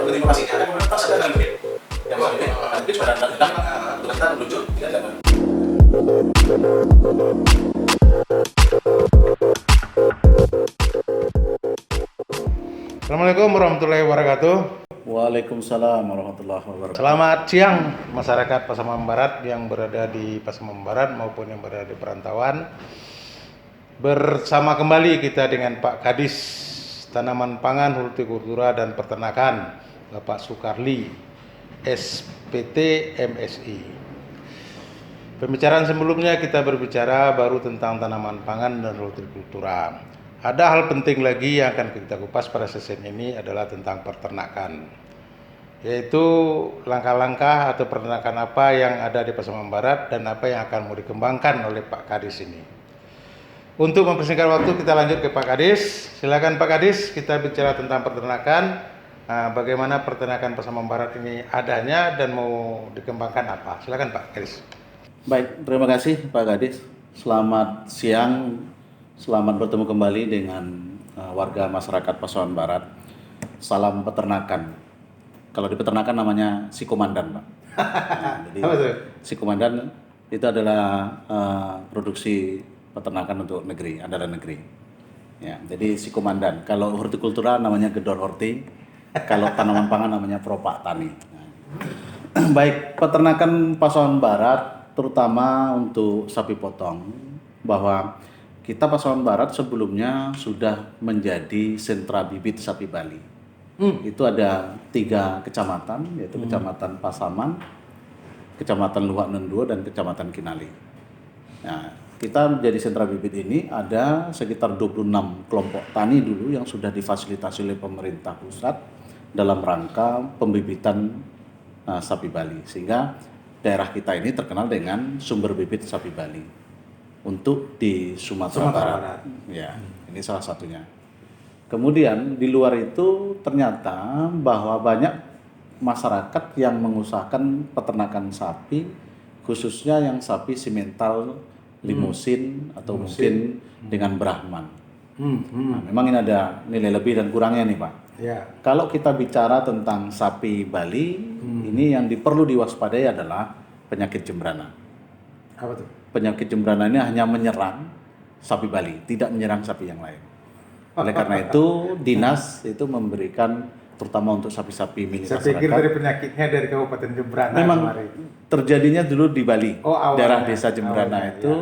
memberi informasi ada kemudian pas ada dalam bibit yang masuk bibit, dan bibit sudah datang tugas kita menuju tidak ada. Assalamualaikum warahmatullahi wabarakatuh. Waalaikumsalam warahmatullahi wabarakatuh. Selamat siang masyarakat Pasaman Barat yang berada di Pasaman Barat maupun yang berada di perantauan. Bersama kembali kita dengan Pak Kadis Tanaman Pangan, Hortikultura dan Peternakan, Bapak Sukarli, SPT MSI. Pembicaraan sebelumnya kita berbicara baru tentang tanaman pangan dan hortikultura. Ada hal penting lagi yang akan kita kupas pada sesi ini adalah tentang peternakan, yaitu langkah-langkah atau peternakan apa yang ada di Pasaman Barat dan apa yang akan mau dikembangkan oleh Pak Kadis ini. Untuk mempersingkat waktu kita lanjut ke Pak Kadis. Silakan Pak Kadis, kita bicara tentang peternakan. Bagaimana peternakan Pasaman Barat ini adanya dan mau dikembangkan apa? Silakan Pak Kadis. Baik, terima kasih Pak Kadis. Selamat siang. Selamat bertemu kembali dengan warga masyarakat Pasaman Barat. Salam peternakan. Kalau di peternakan namanya si komandan, Pak. Jadi si komandan itu adalah produksi peternakan untuk negeri, andalan negeri. Ya, jadi si komandan. Kalau hortikultura namanya gedor horti. Kalau tanaman pangan namanya propak tani. Baik, peternakan Pasaman Barat terutama untuk sapi potong, bahwa kita Pasaman Barat sebelumnya sudah menjadi sentra bibit sapi Bali. Itu ada 3 kecamatan, yaitu Kecamatan Pasaman, Kecamatan Luhak Nendo, dan Kecamatan Kinali. Nah, kita menjadi sentra bibit ini ada sekitar 26 kelompok tani dulu yang sudah difasilitasi oleh pemerintah pusat dalam rangka pembibitan sapi Bali. Sehingga daerah kita ini terkenal dengan sumber bibit sapi Bali. Untuk di Sumatera Barat. Ya, ini salah satunya. Kemudian di luar itu ternyata bahwa banyak masyarakat yang mengusahakan peternakan sapi, khususnya yang sapi simental, limusin atau mungkin dengan Brahman. Nah, memang ini ada nilai lebih dan kurangnya nih Pak. Ya. Kalau kita bicara tentang sapi Bali, ini yang perlu diwaspadai adalah penyakit jembrana. Apa tuh? Penyakit jembrana ini hanya menyerang sapi Bali, tidak menyerang sapi yang lain. Oleh karena itu, dinas itu memberikan terutama untuk sapi-sapi milik masyarakat. Saya pikir dari penyakitnya dari Kabupaten Jembrana. Memang kemarin. terjadinya dulu di Bali, awalnya, daerah desa Jembrana awalnya, itu,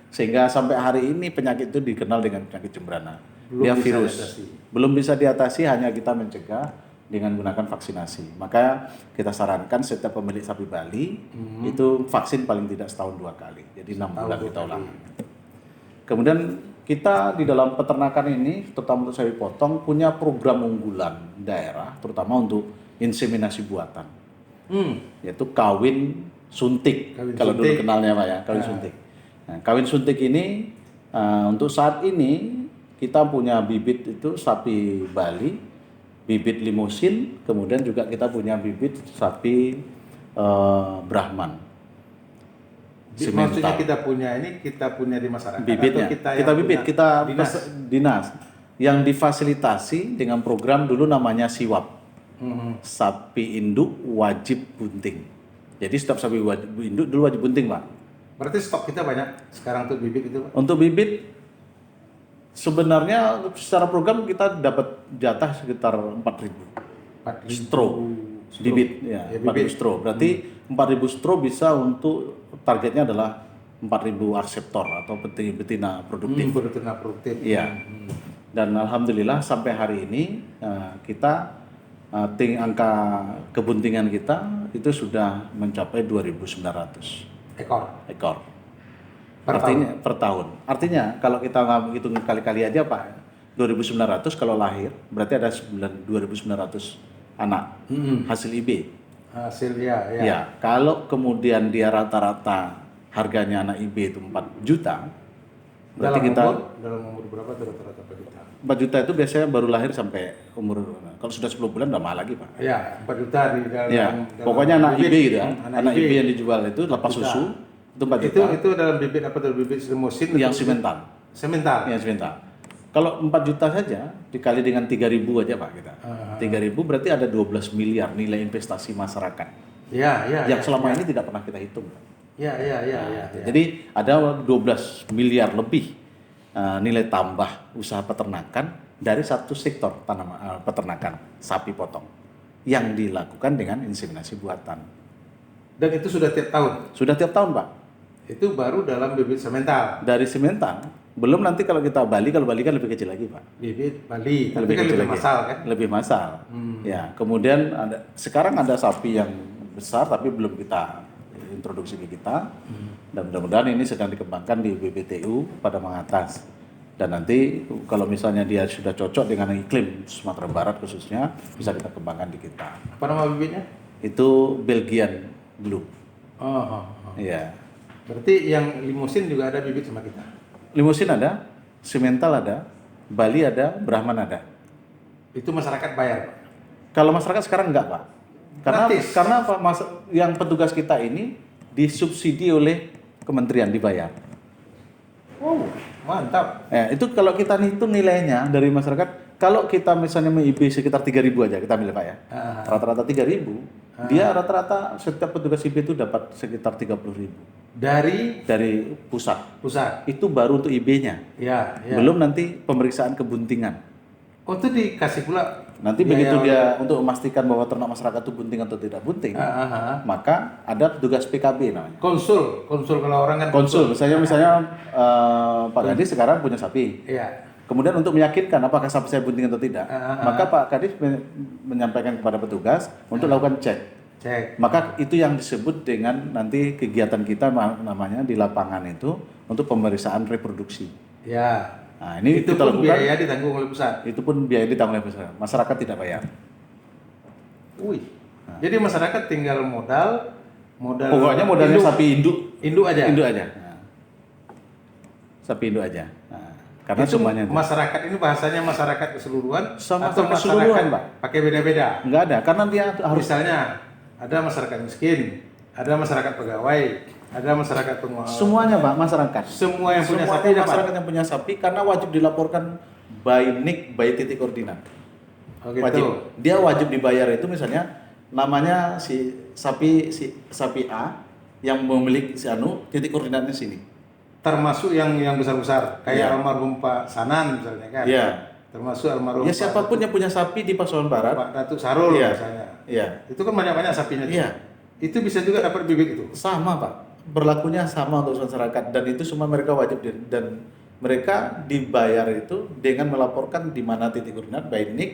sehingga sampai hari ini penyakit itu dikenal dengan penyakit jembrana. Dia virus, belum bisa diatasi, hanya kita mencegah dengan menggunakan vaksinasi. Maka kita sarankan setiap pemilik sapi Bali itu vaksin paling tidak setahun 2 kali. Jadi 6 bulan kita ulang. Kemudian kita di dalam peternakan ini, terutama untuk sapi potong, punya program unggulan daerah, terutama untuk inseminasi buatan, yaitu kawin suntik. Kalau dulu kenalnya Pak ya, kawin suntik. Nah, kawin suntik ini untuk saat ini kita punya bibit itu sapi Bali, bibit limusin, kemudian juga kita punya bibit sapi Brahman. Maksudnya kita punya di masyarakat. Bibitnya, kita bibit, kita dinas yang difasilitasi dengan program dulu namanya SIWAP, sapi induk wajib bunting. Jadi setiap sapi induk dulu wajib bunting Pak. Berarti stok kita banyak sekarang untuk bibit itu Pak? Untuk bibit sebenarnya secara program kita dapat jatah sekitar 4.000 stro bibit ya, 4.000 stro. Berarti 4.000 stro bisa untuk targetnya adalah 4.000 arseptor atau betina produktif. Betina produktif. Iya. Dan alhamdulillah sampai hari ini kita angka kebuntingan kita itu sudah mencapai 2.900 ekor. Per tahun. Artinya kalau kita hitung kali-kali aja Pak, 2.900 kalau lahir berarti ada 2.900 anak hasil IB. Hasil ya. Ya, kalau kemudian dia rata-rata harganya anak IB itu 4 juta, berarti dalam umur berapa tuh rata-rata per juta? 4 juta itu biasanya baru lahir sampai umur, kalau sudah 10 bulan udah mahal lagi Pak. Ya, 4 juta di dalam. Ya, pokoknya anak IB gitu ya. Anak IB yang dijual itu lepas susu itu 4 juta. Itu dalam bibit apa tuh? Bibit limusin yang simental. Semental. Yang simental. Kalau 4 juta saja dikali dengan 3.000 aja Pak kita. 3.000 berarti ada 12 miliar nilai investasi masyarakat. Yang selama ini tidak pernah kita hitung. Ya. Jadi ada 12 miliar lebih nilai tambah usaha peternakan dari satu sektor peternakan sapi potong yang dilakukan dengan inseminasi buatan. Dan itu sudah tiap tahun? Sudah tiap tahun Pak. Itu baru dalam bibit semental? Dari semental. Belum nanti kalau kita Bali, kalau Bali kan lebih kecil lagi Pak. Bibit Bali, tapi Lebih kan kecil lebih lagi. massal kan? Lebih massal. Ya, kemudian sekarang ada sapi yang besar tapi belum kita introduksi ke kita. Dan mudah-mudahan ini sedang dikembangkan di BBTU pada mengatas. Dan nanti kalau misalnya dia sudah cocok dengan iklim Sumatera Barat khususnya, bisa kita kembangkan di kita. Apa nama bibitnya? Itu Belgian Blue. Iya. Berarti yang limusin juga ada bibit sama kita? Limusin ada, semental ada, Bali ada, Brahman ada. Itu masyarakat bayar Pak? Kalau masyarakat sekarang enggak Pak. Gratis? Karena apa? Yang petugas kita ini disubsidi oleh kementerian dibayar. Wow, mantap. Itu kalau kita hitung nilainya dari masyarakat, kalau kita misalnya MIB sekitar 3.000 aja kita ambil Pak ya. Rata-rata 3.000, dia rata-rata setiap petugas IB itu dapat sekitar 30.000. Dari pusat. Itu baru untuk IB-nya. Ya. Belum nanti pemeriksaan kebuntingan. Oh, itu dikasih pula. Nanti begitu dia untuk memastikan bahwa ternak masyarakat itu bunting atau tidak bunting, maka ada petugas PKB namanya. Konsul kalau orang kan konsul. Misalnya Pak Kadis sekarang punya sapi. Iya. Kemudian untuk meyakinkan apakah sapi saya bunting atau tidak, maka Pak Kadis menyampaikan kepada petugas untuk lakukan cek. Maka itu yang disebut dengan nanti kegiatan kita namanya di lapangan itu untuk pemeriksaan reproduksi. Ya. Nah, ini itu kita pun lakukan, biaya ditanggung oleh pusat. Itu pun biaya ditanggung oleh pusat. Masyarakat tidak bayar. Jadi masyarakat tinggal modal. Pokoknya modalnya sapi induk aja. Nah. Sapi induk aja. Nah, karena itu semuanya masyarakat ini bahasanya masyarakat keseluruhan atau keseluruhan, masyarakat Pak. Pakai beda-beda. Enggak ada, karena dia harus misalnya ada masyarakat miskin, ada masyarakat pegawai, ada masyarakat pengusaha. Semuanya Pak, masyarakat. Semua yang punya sapi masyarakat yang punya sapi karena wajib dilaporkan by NIK by titik koordinat. Oh, gitu. Wajib. Dia wajib dibayar itu misalnya namanya si sapi A yang memiliki titik koordinatnya sini. Termasuk yang besar-besar kayak almarhum Pak Sanan misalnya kan. Iya. Termasuk almarhum Ya siapapun yang punya sapi di Pasaman Barat. Pak Datuk Sarul misalnya. Iya. Itu kan banyak-banyak sapinya. Iya. Itu bisa juga dapat bibit itu. Sama Pak. Berlakunya sama untuk masyarakat dan itu semua mereka wajib dan mereka dibayar itu dengan melaporkan di mana titik koordinat by NIK,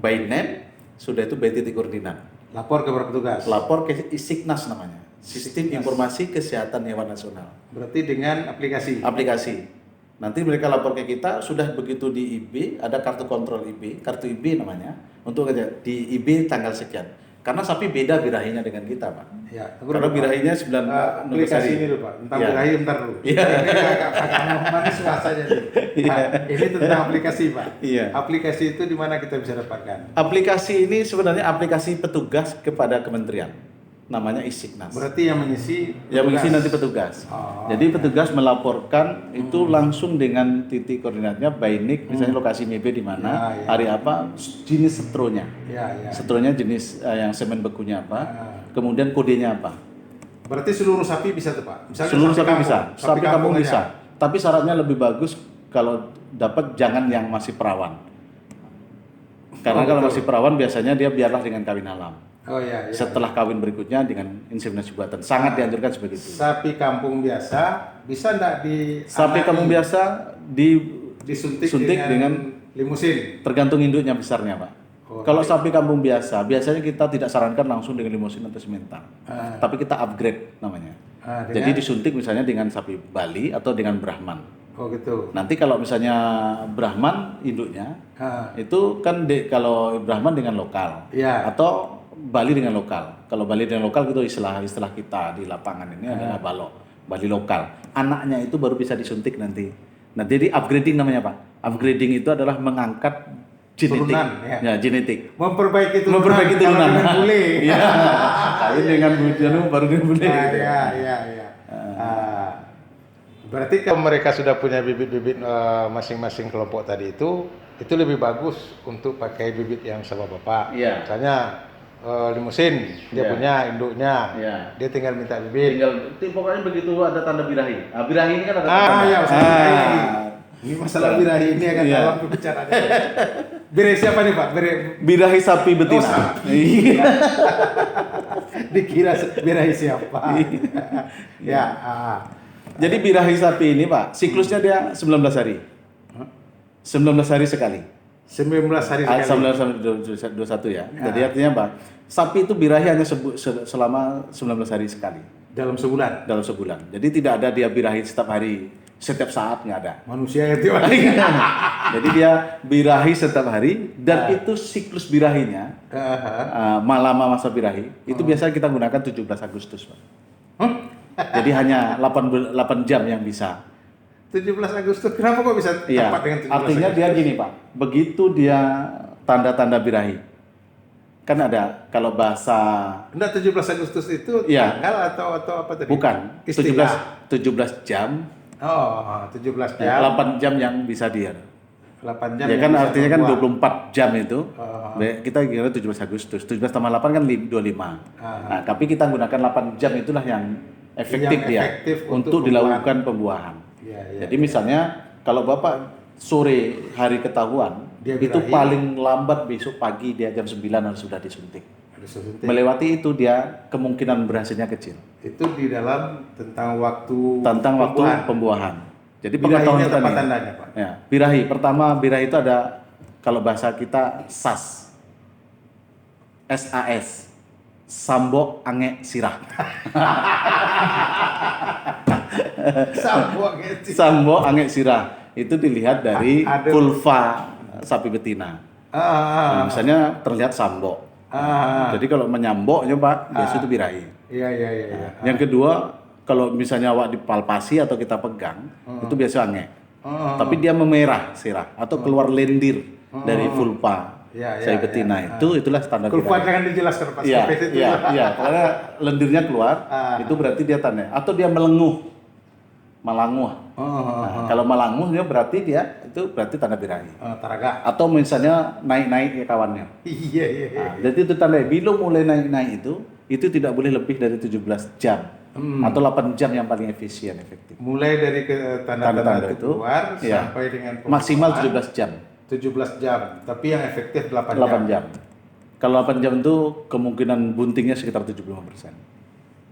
by name, sudah itu by titik koordinat. Lapor ke petugas. Lapor ke Isiknas namanya. Sistem Informasi Kesehatan Hewan Nasional. Berarti dengan aplikasi. Nanti mereka lapor ke kita, sudah begitu di IB, ada kartu kontrol IB, kartu IB namanya, untuk di IB tanggal sekian. Karena sapi beda birahinya dengan kita, Pak. Ya, karena birahinya 9 aplikasi ini dulu, Pak. Tentang birahi bentar dulu. Iya. Ini manis rasanya nih. Ini tentang aplikasi, Pak. Iya. Aplikasi itu di mana kita bisa dapatkan? Aplikasi ini sebenarnya aplikasi petugas kepada kementerian. Namanya Isiknas. Berarti yang mengisi nanti petugas. Jadi petugas melaporkan itu langsung dengan titik koordinatnya by NIK, misalnya lokasi MIB di mana, hari apa, jenis setronya. Setronya jenis yang semen bekunya apa, kemudian kodenya apa. Berarti seluruh sapi bisa tuh, Pak? Misalnya seluruh sapi bisa. Sapi kampung aja. bisa. Tapi syaratnya lebih bagus kalau dapat jangan yang masih perawan. Karena kalau masih perawan biasanya dia biarlah dengan kawin alam. Setelah kawin berikutnya dengan inseminasi buatan sangat dianjurkan seperti itu. Sapi kampung biasa bisa enggak sapi kampung biasa disuntik dengan limusin? Tergantung induknya besarnya, Pak. Kalau sapi kampung biasanya kita tidak sarankan langsung dengan limusin atau semental. Tapi kita upgrade namanya. Jadi disuntik misalnya dengan sapi Bali atau dengan Brahman. Oh gitu. Nanti kalau misalnya Brahman induknya itu kan kalau Brahman dengan lokal atau Bali dengan lokal. Kalau Bali dengan lokal itu istilah kita di lapangan ini adalah Bali lokal. Anaknya itu baru bisa disuntik nanti. Nah, jadi upgrading namanya, Pak. Upgrading itu adalah mengangkat genetik. Genetik. Memperbaiki turunan. Dengan bule. Iya. Kawin dengan bule baru dengan bule. Iya. Berarti kalau mereka sudah punya bibit-bibit masing-masing kelompok tadi itu lebih bagus untuk pakai bibit yang sama bapak. Iya. Misalnya limusin, dia Iya. punya induknya, Iya. dia tinggal minta bibit. Pokoknya begitu ada tanda birahi. Nah, birahi ini kan ada Ah, tanda. iya, masalah birahi lagi. Ini masalah birahi ini akan Iya. dalam pembicaraan. Birahi siapa nih Pak? Birahi sapi betina. sapi. Iya. Dikira birahi siapa? Ya. Jadi birahi sapi ini Pak, siklusnya dia 19 hari. 19 hari sekali. 19 hari sekali. 19 sampai 21 ya. Jadi artinya apa? Sapi itu birahi hanya selama 19 hari sekali Dalam sebulan. dalam sebulan. Jadi tidak ada dia birahi setiap hari, setiap saat nggak ada. Manusia yang tiap hari. Jadi dia birahi setiap hari dan itu siklus birahinya lama masa birahi itu biasa kita gunakan 17 Agustus Pak. Jadi hanya 8 jam yang bisa. 17 Agustus, kenapa kok bisa Iya. tepat dengan 17 Artinya Agustus? dia gini Pak, begitu dia tanda-tanda birahi. Kan ada kalau bahasa Enggak, 17 Agustus itu Iya. tanggal atau apa tadi? bukan Istilah. 17 jam, Oh, 17 ya, jam. 8 jam yang bisa dia. 8 jam. Ya yang kan bisa artinya kan berbuah. 24 jam itu. Oh. Kita kira 17 Agustus. 17 tambah 8 kan 25. Ah. Nah, tapi kita gunakan 8 jam itulah yang efektif Yang dia efektif untuk untuk dilakukan pembuahan. Iya, iya. Jadi misalnya kalau Bapak sore hari ketahuan, Dia itu birahi. paling lambat besok pagi dia jam 9 harus sudah disuntik. Ada sesuntik. Melewati itu dia kemungkinan berhasilnya kecil. Itu di dalam tentang waktu Tentang waktu pembuahan. pembuahan. Jadi Birahinya pengetahuan apa petani. tandanya, Pak? Ya, birahi. Pertama birahi itu ada kalau bahasa kita SAS. SAS. Sambok ange sirah. Sambok gitu. Sambok ange sirah. Itu dilihat dari Ada- vulva sapi betina. Nah, misalnya terlihat sambok. Jadi kalau menyamboknya Pak, biasa itu birahi. Iya, iya, iya. iya. Yang kedua, kalau misalnya awak dipalpasi atau kita pegang, itu biasa ange. Tapi dia memerah sirah atau keluar lendir dari vulva Ya, ya, sapi betina itulah standar Kurva birahi. jangan dijelaskan Pak. Iya, Seperti itu. iya. Karena lendirnya keluar, itu berarti dia tanda. Atau dia malanguh. Nah, kalau malanguh dia berarti tanda birahi. Taraga. Atau misalnya naik-naik ya kawannya. Iya, iya, iya. Nah, jadi itu tanda bila mulai naik-naik itu tidak boleh lebih dari 17 jam atau 8 jam yang paling efisien efektif. Mulai dari tanda-tanda itu keluar iya. sampai dengan pembuahan, Maksimal 17 jam. 17 jam, tapi yang efektif 8 8 jam. jam. Kalau 8 jam itu kemungkinan buntingnya sekitar 75%.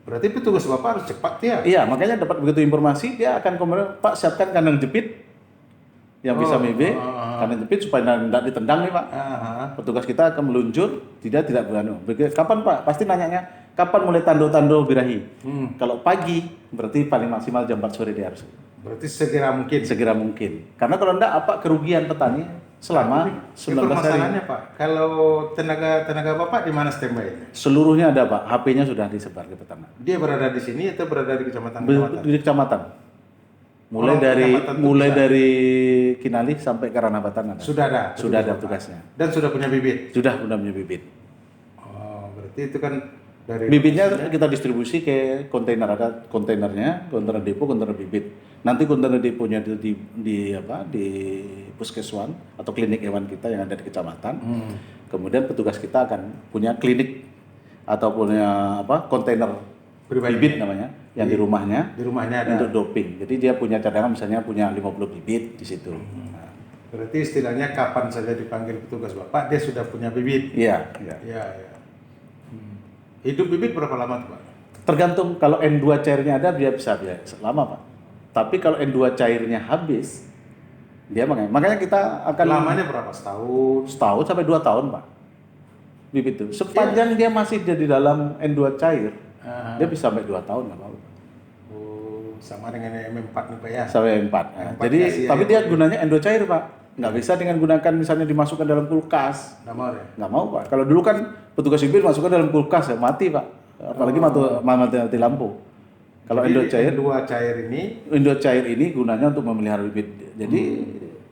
Berarti petugas Bapak harus cepat ya? Iya, makanya dapat begitu informasi dia akan kemudian Pak siapkan kandang jepit yang bisa mebe, kandang jepit supaya tidak ditendang nih Pak. Petugas kita akan meluncur, tidak beranu. Kapan Pak? Pasti nanyanya kapan mulai tando-tando birahi. Kalau pagi berarti paling maksimal jam 4 sore dia harus. Berarti segera mungkin. Segera mungkin. Karena kalau enggak apa kerugian petani selama 19 hari. Permasalahannya Pak, kalau tenaga Bapak di mana standby-nya? Seluruhnya ada Pak, HP-nya sudah disebar ke peternak. Dia berada di sini atau berada di kecamatan? Di kecamatan. Mulai kecamatan itu dari Kinali sampai ke Ranabatan ada. Sudah ada. Sudah ada Bapak. tugasnya. Dan sudah punya bibit. Sudah punya bibit. Oh, berarti itu kan dari Bibitnya kita distribusi ke kontainer, ada kontainernya, kontainer depo, kontainer bibit. Nanti kontainer deponya itu di puskeswan atau klinik hewan kita yang ada di kecamatan. Kemudian petugas kita akan punya klinik atau punya kontainer Pribadi. bibit namanya yang di rumahnya Di rumahnya ada. untuk doping. Jadi dia punya cadangan misalnya punya 50 bibit di situ. Nah, Berarti istilahnya kapan saja dipanggil petugas Bapak, dia sudah punya bibit. iya, iya. Iya, iya. Hidup bibit berapa lama tuh Pak? Tergantung kalau N2 cairnya ada dia bisa lama Pak. Tapi kalau N2 cairnya habis dia makanya kita akan Lamanya berapa? Setahun? sampai 2 tahun Pak. Bibit itu sepanjang dia masih di dalam N2 cair dia bisa sampai 2 tahun nggak apa-apa. Oh, sama dengan M4 nih Pak ya? Sampai 4. Nah, M4 jadi kasih tapi ya. dia gunanya N2 cair Pak. Nggak bisa dengan gunakan misalnya dimasukkan dalam kulkas. Nggak mau ya? Nggak mau Pak. Kalau dulu kan petugas sipil masukkan dalam kulkas ya mati Pak. Apalagi mati lampu. Kalau Jadi, Endo cair, dua cair ini Endo cair ini gunanya untuk memelihara bibit. Jadi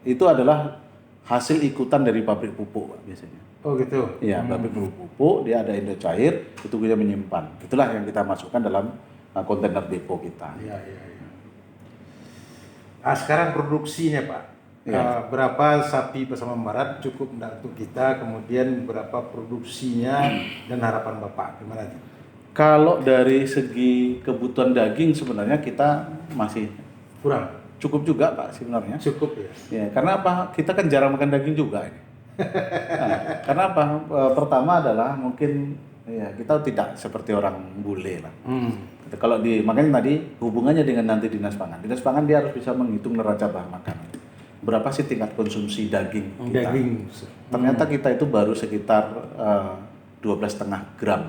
itu adalah hasil ikutan dari pabrik pupuk Pak, biasanya. oh gitu. Iya, pabrik pupuk dia ada Endo cair itu dia menyimpan. Itulah yang kita masukkan dalam kontainer depo kita. Iya, iya, iya. Sekarang produksinya Pak, Iya. berapa sapi Pasaman Barat cukup enggak untuk kita, kemudian berapa produksinya dan harapan Bapak gimana? Kalau dari segi kebutuhan daging sebenarnya kita masih Kurang, cukup juga Pak sebenarnya. cukup ya? Ya, karena apa? Kita kan jarang makan daging juga ini. Nah, karena apa? Pertama adalah mungkin ya kita tidak seperti orang bule lah. Kalau makanya tadi hubungannya dengan nanti dinas pangan. Dinas pangan dia harus bisa menghitung neraca bahan makanan. Berapa sih tingkat konsumsi daging kita? Daging. Ternyata kita itu baru sekitar 12,5 gram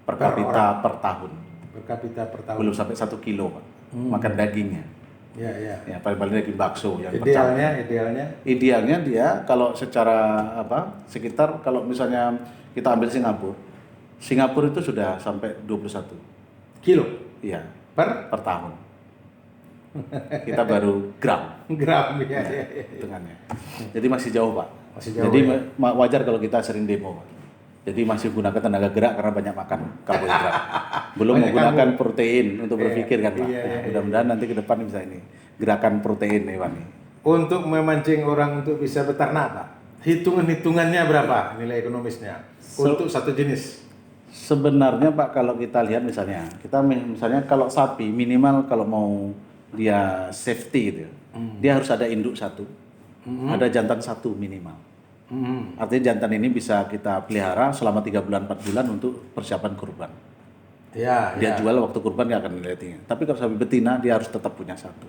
per Per kapita per tahun. Per kapita per tahun. Belum sampai 1 kilo Pak, makan dagingnya. Ya, ya. Ya paling-paling daging bakso yang percaya. Idealnya dia kalau secara sekitar kalau misalnya kita ambil Singapura itu sudah sampai 21 kilo iya per per tahun. Kita baru gram gram ya, ya, ya. hitungannya. Jadi masih jauh Pak. Masih jauh, Jadi ya? wajar kalau kita sering demo Pak. Jadi masih gunakan tenaga gerak karena banyak makan karbohidrat. Belum Banyak menggunakan karbo. protein untuk Iya, berpikir kan Pak. iya, Nah, iya, mudah-mudahan nanti ke depan bisa ini gerakan protein hewani. Untuk memancing orang untuk bisa beternak Pak, hitungannya berapa nilai ekonomisnya untuk satu jenis? Sebenarnya Pak kalau kita lihat misalnya kalau sapi minimal kalau mau dia safety gitu, dia harus ada induk satu, ada jantan satu minimal. Artinya jantan ini bisa kita pelihara selama 3 bulan 4 bulan untuk persiapan kurban. Ya, Dia ya. jual waktu kurban dia akan nilai tinggi. Tapi kalau sapi betina dia harus tetap punya satu.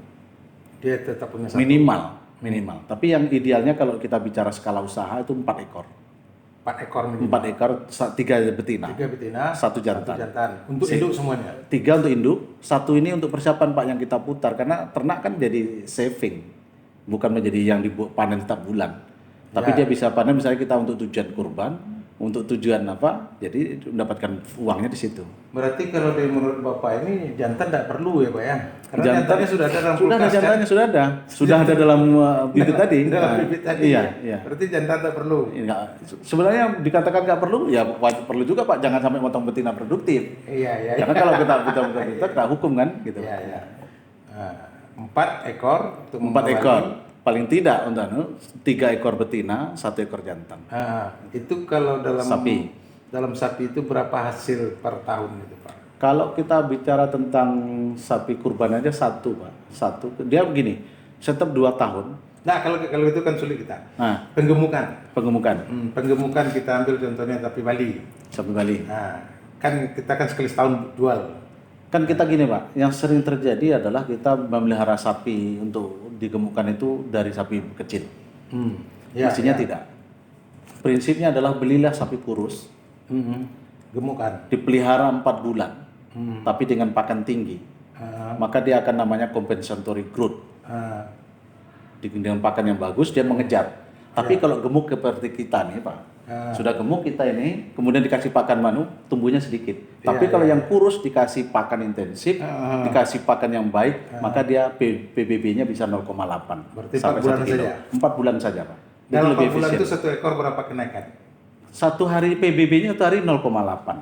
Dia tetap punya satu. Minimal. Tapi yang idealnya kalau kita bicara skala usaha itu 4 ekor. 4 ekor minimal. 4 ekor, 3 betina. 3 betina, 1 jantan. Untuk induk semuanya. 3 untuk induk, 1 ini untuk persiapan Pak yang kita putar karena ternak kan jadi saving, bukan menjadi yang panen setiap bulan. Tapi Ya. dia bisa panen misalnya kita untuk tujuan kurban, untuk tujuan apa? Jadi mendapatkan uangnya di situ. Berarti kalau dari menurut Bapak ini jantan tidak perlu ya Pak ya? Karena Jantan- jantannya sudah ada dalam Sudah ada kulkas, kan? jantannya sudah ada dalam bibit tadi. Dalam Nah, bibit tadi. Iya, ya? iya. Berarti jantan tak perlu. Enggak, sebenarnya dikatakan nggak perlu, ya perlu juga Pak. Jangan sampai motong betina produktif. Iya, iya. Karena kalau kita kita hukum kan, gitu. Iya, iya. Nah, 4 ekor untuk 4 mengawali. ekor, paling tidak untuk 3 ekor betina, 1 ekor jantan. Itu kalau dalam Sapi. Dalam sapi itu berapa hasil per tahun itu Pak? Kalau kita bicara tentang sapi kurban aja 1 Pak, 1. Dia begini, setiap 2 tahun. Nah kalau itu kan sulit kita. Nah, Penggemukan. penggemukan Penggemukan kita ambil contohnya sapi Bali. sapi Bali. Nah, kan kita kan sekali setahun jual. Kan kita gini Pak, yang sering terjadi adalah kita memelihara sapi untuk digemukkan itu dari sapi kecil. Ya, Mestinya ya. tidak. Prinsipnya adalah belilah sapi kurus, Gemukan. dipelihara 4 bulan, tapi dengan pakan tinggi, maka dia akan namanya compensatory growth. Dengan pakan yang bagus dia mengejar. Tapi kalau gemuk seperti kita nih Pak, sudah gemuk kita ini, kemudian dikasih pakan manu, tumbuhnya sedikit. Tapi kalau yang kurus dikasih pakan intensif, dikasih pakan yang baik, maka dia PBB-nya bisa 0,8 Berarti 4 sampai bulan 1 kilo. saja? 4 bulan saja Pak. Dalam 4 lebih bulan itu efisien. 1 ekor berapa kenaikan? 1 hari PBB-nya 1 hari 0,8.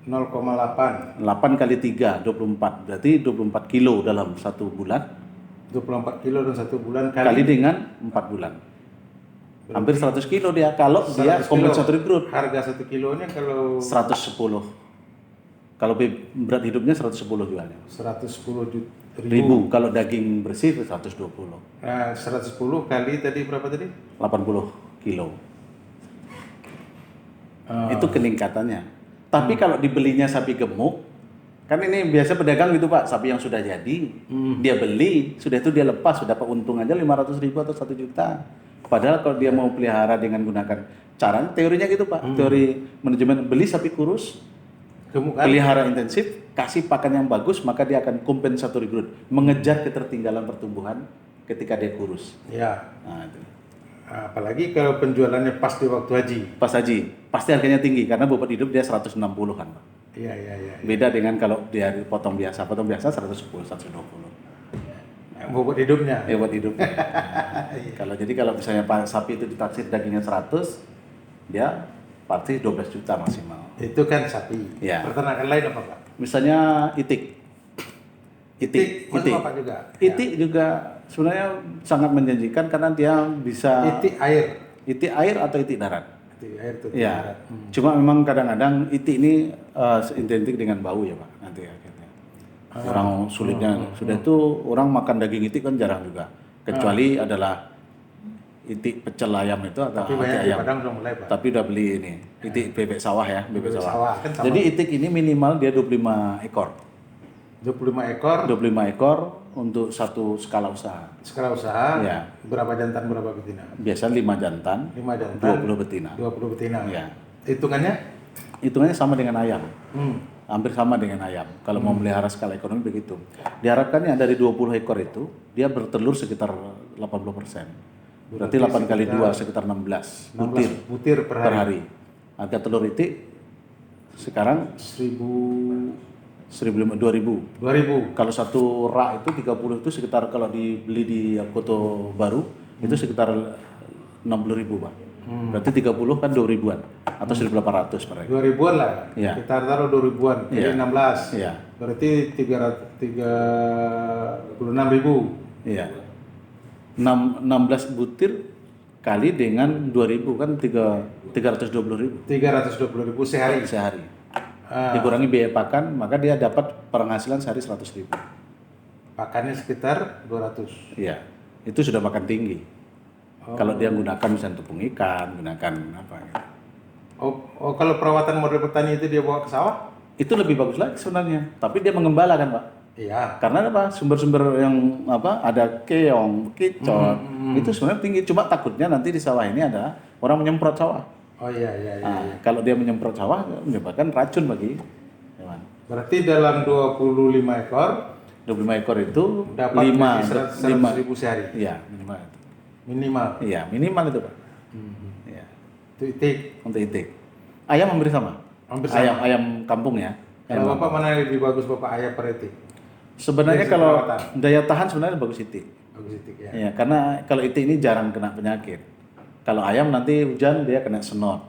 0,8. 8 kali 3, 24. Berarti 24 kilo dalam 1 bulan 24 kilo dalam 1 bulan kali dengan 4 bulan. Hampir 100 kilo dia kalau dia 100 kilo. compensatory growth. Harga 1 kilonya kalau 110. Kalau berat hidupnya 110 jualnya. 110 Ribu. Kalau daging bersih 120. 110 kali tadi berapa tadi? 80 kilo. Itu peningkatannya. Tapi kalau dibelinya sapi gemuk, kan ini biasa pedagang gitu Pak, sapi yang sudah jadi, dia beli, sudah itu dia lepas, sudah dapat untung aja 500.000 atau 1 juta. Padahal kalau dia mau pelihara dengan gunakan cara, teorinya gitu Pak, teori manajemen beli sapi kurus, Gemukan. pelihara intensif, kasih pakan yang bagus, maka dia akan compensatory growth, mengejar ketertinggalan pertumbuhan ketika dia kurus. Ya. Nah, itu. Apalagi kalau penjualannya pas di waktu haji. Pas haji, pasti harganya tinggi karena bobot hidup dia 160-an Pak. Iya, iya, iya. Beda dengan kalau dia potong biasa 110, 120. Bobot hidupnya. Buat hidup. Kalau misalnya sapi itu ditaksir dagingnya 100, dia pasti 12 juta maksimal. Itu kan sapi. Ya. Peternakan lain apa Pak? Misalnya itik. Masuk apa juga? Itik juga sebenarnya sangat menjanjikan karena dia bisa Itik air. itik air atau itik darat. Itik air itu. Ya, cuma memang kadang-kadang itik ini identik dengan bau ya Pak, nanti akhirnya. Orang sulitnya, sudah itu orang makan daging itik kan jarang juga. Kecuali adalah itik pecel ayam itu atau Tapi hati banyak di ayam. Padang udah mulai, Pak. Tapi udah beli ini, itik bebek sawah ya, bebek Bebek sawah. sawah, kan sama. Jadi itik ini minimal dia 25 ekor. 25 ekor 25 ekor untuk satu skala usaha. skala usaha. Ya. Berapa jantan, berapa betina? Biasa 5 jantan, 5 jantan, 20 betina. 20 betina. Ya. Hitungannya? Hitungannya sama dengan ayam. Hmm. Hampir sama dengan ayam. Kalau mau melihara skala ekonomi begitu. Diharapkannya dari 20 ekor itu dia bertelur sekitar 80%. Berarti 8 kali 2 sekitar 16 butir 16 butir per per hari. hari. Harga telur itik sekarang 2000. 2000. Kalau satu rak itu 30 itu sekitar kalau dibeli di Koto Baru itu sekitar 60.000 Pak. Berarti 30 kan 2.000-an atau 1.800 per ekor. 2000-an lah. Iya. Kita taruh 2000-an. Jadi Iya. 16. Iya. Berarti 36.000. Iya. 16 butir kali dengan 2.000 kan 320.000 320.000 sehari. sehari. Ah. Dikurangi biaya pakan, maka dia dapat penghasilan sehari 100.000. Pakannya sekitar 200. Iya. Itu sudah makan tinggi. Kalau dia gunakan misalnya tepung ikan, gunakan apa gitu. Oh, kalau perawatan model petani itu dia bawa ke sawah? Itu lebih bagus lagi sebenarnya. Tapi dia mengembala kan, Pak? Iya. Karena apa? Sumber-sumber yang apa? Ada keong, kicot, itu sebenarnya tinggi. Cuma takutnya nanti di sawah ini ada orang menyemprot sawah. Oh iya. Nah, kalau dia menyemprot sawah menyebabkan racun bagi hewan. Berarti dalam 25 ekor 25 ekor itu dapat 100.000 sehari. Iya, minimal itu. Minimal. Iya, minimal itu, Pak. Iya, Itu itik. untuk itik. Ayam hampir sama. Hampir sama. Ayam kampung ya. Ayam Kalau kampung. Bapak mana yang lebih bagus Bapak, ayam per itik? Sebenarnya Dari kalau perawatan. daya tahan sebenarnya bagus itik. Bagus itik ya. Iya, karena kalau itik ini jarang kena penyakit. Kalau ayam nanti hujan dia kena senot.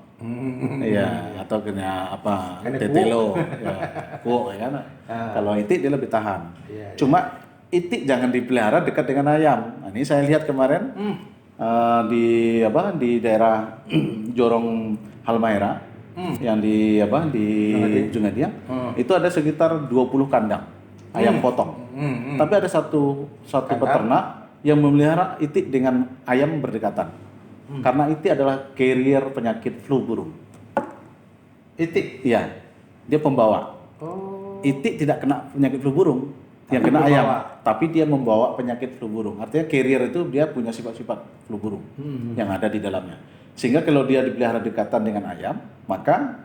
Iya, atau kena apa? Kena Tetelo, ya, kuok ya kan. Kalau itik dia lebih tahan. Iya, Cuma itik jangan dipelihara dekat dengan ayam. Nah, ini saya lihat kemarin di apa di daerah Jorong Halmahera yang di apa di Ujung Adiang itu ada sekitar 20 kandang ayam potong. Tapi ada satu peternak yang memelihara itik dengan ayam berdekatan. Karena itik adalah carrier penyakit flu burung. Itik. Iya, dia pembawa. Oh. Itik tidak kena penyakit flu burung, yang Tapi kena ayam, pembawa. tapi dia membawa penyakit flu burung. Artinya carrier itu dia punya sifat-sifat flu burung yang ada di dalamnya. Sehingga kalau dia dipelihara dekatan dengan ayam, maka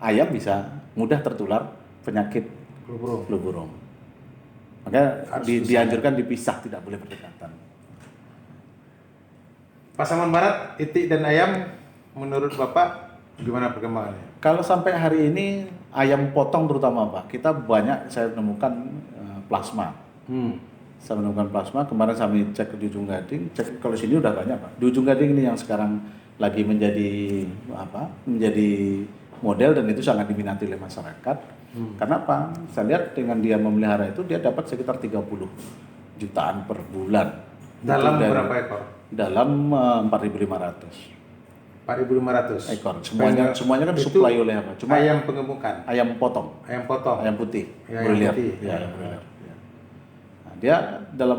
ayam bisa mudah tertular penyakit Flu burung. flu burung. Maka dianjurkan dipisah, tidak boleh berdekatan. Pasaman Barat, itik dan ayam menurut Bapak gimana perkembangannya? Kalau sampai hari ini ayam potong terutama Pak, kita banyak saya menemukan plasma. Saya menemukan plasma. Kemarin kami cek di Ujung Gading, cek kalau sini udah banyak Pak. Di Ujung Gading ini yang sekarang lagi menjadi apa? Menjadi model dan itu sangat diminati oleh masyarakat. Karena apa? Saya lihat dengan dia memelihara itu dia dapat sekitar 30 jutaan per bulan. Dalam Itu dari- berapa ekor? Dalam 4.500 4.500 ekor. Semuanya kan Itu disuplai oleh apa? Cuma ayam pengemukan, ayam potong, ayam potong. ayam putih, Ya, ayam broiler. putih. Ya, ayam broiler. Ya. Nah, dia dalam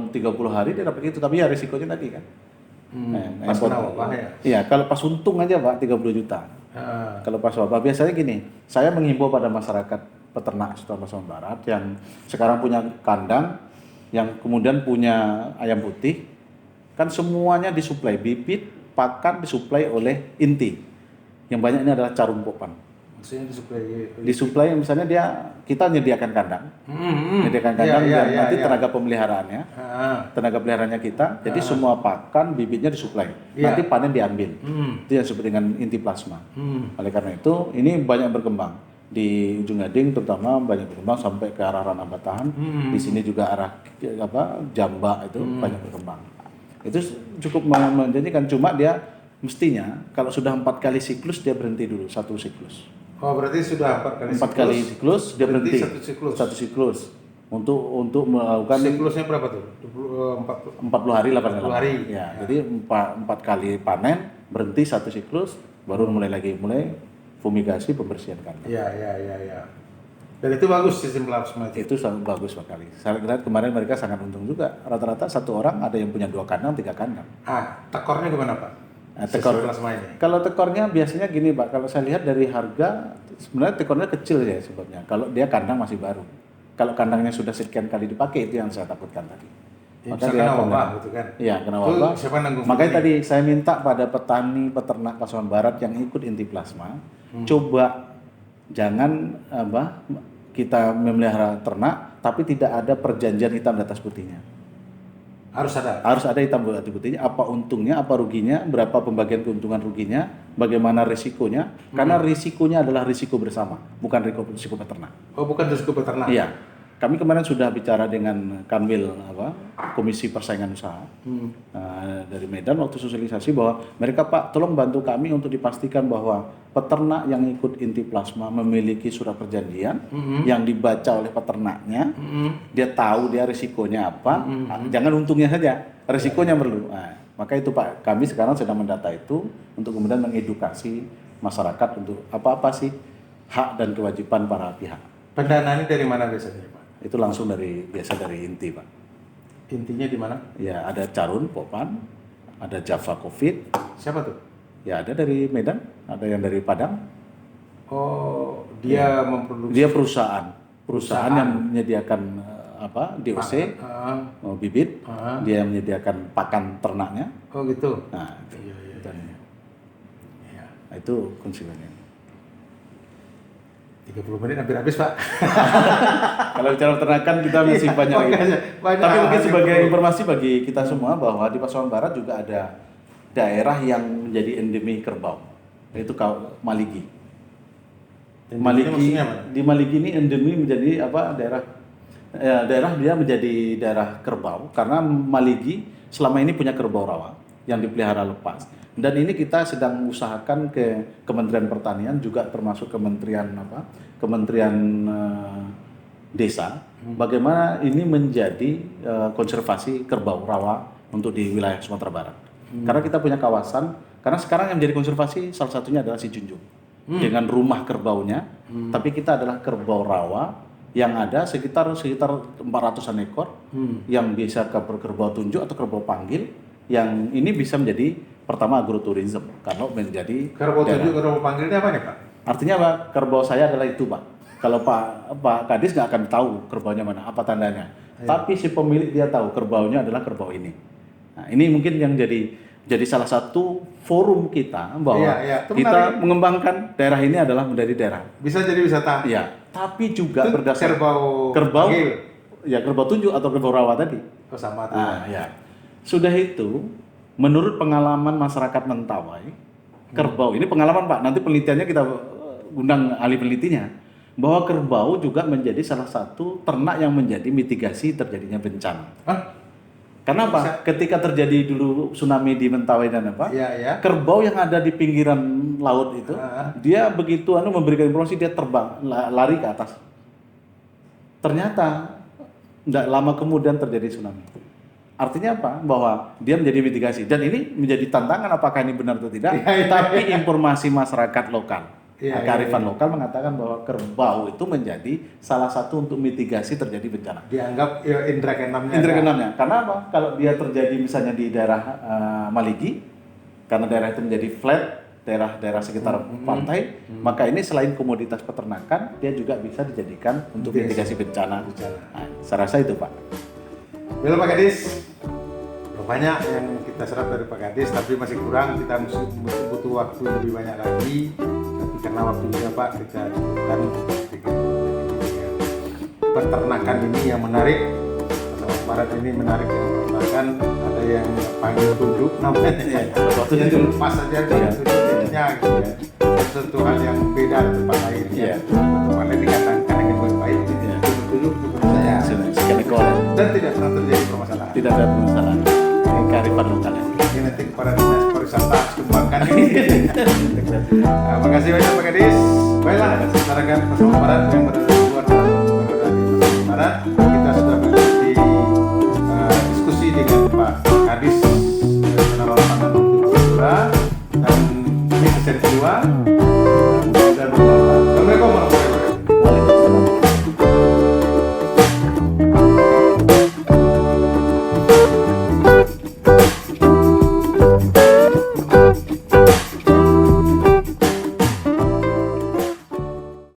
30 hari dia dapat itu, tapi ya risikonya tadi kan. Pas kena wabah ya. Iya, kalau pas untung aja Pak 30 juta. Kalau pas wabah biasanya gini, saya menghimbau pada masyarakat peternak setelah Pasaman Barat yang sekarang punya kandang, yang kemudian punya ayam putih, kan semuanya disuplai bibit, pakan disuplai oleh inti. Yang banyak ini adalah carum popan. Maksudnya disuplai. Disuplai misalnya kita menyediakan kandang, menyediakan kandang Iya, dan iya, nanti iya. tenaga pemeliharaannya, tenaga peliharaannya kita, jadi semua pakan bibitnya disuplai, Iya. nanti panen diambil. Itu yang disebut dengan inti plasma. Oleh karena itu ini banyak berkembang di Ujung Gading, terutama banyak berkembang sampai ke arah Ranah Batahan. Di sini juga arah apa Jamba itu banyak berkembang. Itu cukup menjanjikan, cuma dia mestinya kalau sudah 4 kali siklus dia berhenti dulu satu siklus. Oh, berarti sudah 4 kali 4 kali siklus dia berhenti. Satu siklus. Satu siklus. untuk melakukan Siklusnya berapa tuh? 40 hari 8 40 hari. Ya, jadi 4 kali panen, berhenti satu siklus, baru mulai fumigasi pembersihan kandang. Iya. Dan itu bagus sistem plasma itu. Itu sangat bagus sekali. Saya lihat kemarin mereka sangat untung juga. Rata-rata satu orang ada yang punya 2 kandang, 3 kandang. Tekornya gimana Pak? Nah, tekor Sistem plasma ini. Kalau tekornya biasanya gini Pak, kalau saya lihat dari harga sebenarnya tekornya kecil ya sebabnya. Kalau dia kandang masih baru. Kalau kandangnya sudah sekian kali dipakai, itu yang saya takutkan tadi. Ya, maka dia kena wabah gitu kan. Iya, kena wabah. Siapa nanggung? Makanya tadi saya minta pada petani peternak Pasaman Barat yang ikut inti plasma, coba jangan kita memelihara ternak tapi tidak ada perjanjian hitam di atas putihnya. Harus ada Hitam di atas putihnya, apa untungnya, apa ruginya, berapa pembagian keuntungan ruginya, bagaimana risikonya, karena risikonya adalah risiko bersama, bukan risiko peternak. Oh, bukan risiko peternak. Iya. Kami kemarin sudah bicara dengan Kanwil Komisi Persaingan Usaha dari Medan waktu sosialisasi bahwa mereka Pak tolong bantu kami untuk dipastikan bahwa peternak yang ikut inti plasma memiliki surat perjanjian yang dibaca oleh peternaknya, dia tahu dia risikonya apa, jangan untungnya saja, risikonya perlu. Nah, maka itu Pak, kami sekarang sedang mendata itu untuk kemudian mengedukasi masyarakat untuk apa sih hak dan kewajiban para pihak. Pendanaannya dari mana biasanya Pak? Itu langsung dari inti Pak. Intinya di mana? Ya ada Carun, Popan, ada Java Covid. Siapa tuh? Ya ada dari Medan, ada yang dari Padang. Oh, dia memproduksi. Dia perusahaan yang menyediakan DOC, bibit, dia yang menyediakan pakan ternaknya. Oh gitu. Nah, Iya. Nah, itu konsumennya. 30 menit hampir habis Pak. Kalau bicara peternakan kita masih banyak lagi. Tapi mungkin sebagai informasi bagi kita semua bahwa di Pasaman Barat juga ada daerah yang menjadi endemi kerbau, yaitu Maligi. Di Maligi ini endemi menjadi daerah dia menjadi daerah kerbau karena Maligi selama ini punya kerbau rawa yang dipelihara lepas. Dan ini kita sedang usahakan ke Kementerian Pertanian juga termasuk Kementerian Desa, bagaimana ini menjadi konservasi kerbau rawa untuk di wilayah Sumatera Barat. Karena kita punya kawasan, karena sekarang yang menjadi konservasi salah satunya adalah Sijunjung dengan rumah kerbaunya, tapi kita adalah kerbau rawa yang ada sekitar 400-an ekor yang bisa kerbau tunjuk atau kerbau panggil, yang ini bisa menjadi pertama agroturism kalau menjadi kerbau tunjuk, kerbau panggilnya apa nih Pak? Artinya Pak, kerbau saya adalah itu Pak. Kalau Pak Kadis nggak akan tahu kerbaunya mana, apa tandanya. Tapi si pemilik dia tahu kerbaunya adalah kerbau ini. Nah, ini mungkin yang jadi salah satu forum kita bahwa kita mengembangkan daerah ini adalah menjadi daerah. Bisa jadi wisata. Iya. Tapi juga berdasar kerbau panggil. Ya kerbau tunjuk atau kerbau rawa tadi. Oh sama tuh. Nah, ya. Sudah itu, menurut pengalaman masyarakat Mentawai, kerbau ini pengalaman Pak. Nanti penelitiannya kita undang ahli penelitinya. Bahwa kerbau juga menjadi salah satu ternak yang menjadi mitigasi terjadinya bencana. Karena apa? Ketika terjadi dulu tsunami di Mentawai dan kerbau yang ada di pinggiran laut itu, dia begitu memberikan informasi, dia terbang, lari ke atas. Ternyata tidak lama kemudian terjadi tsunami. Artinya apa? Bahwa dia menjadi mitigasi. Dan ini menjadi tantangan apakah ini benar atau tidak. Tapi informasi masyarakat lokal. Kearifan lokal mengatakan bahwa kerbau itu menjadi salah satu untuk mitigasi terjadi bencana. Dianggap indra keenamnya. Indra keenamnya. Karena apa? Kalau dia terjadi misalnya di daerah Maligi, karena daerah itu menjadi flat, daerah sekitar pantai, maka ini selain komoditas peternakan, dia juga bisa dijadikan untuk mitigasi bencana. Nah, saya rasa itu Pak. Baiklah Pak Kadis, banyak yang kita serap dari Pak Kadis, tapi masih kurang. Kita butuh waktu lebih banyak lagi. Tapi karena waktunya Pak, kita bukan peternakan ini yang menarik. Pasaman Barat ini menarik yang peternakan. Ada yang panggil tunjuk namanya. Waktunya itu lepas saja tunjuknya gitu ya. Sentuhan yang beda di tempat lain. Tempat lain dikatakan yang baik-baik. Tunjuk saya. Dan tidak pernah terjadi permasalahan. Tidak ada permasalahan. Ini kearifan lokal ya. Ini nanti kepada dinas pariwisata harus kembangkan ini. Terima kasih banyak Pak Kadis. Baiklah, masyarakat Pasaman Barat yang berada di luar Pasaman Barat, kita seri kedua.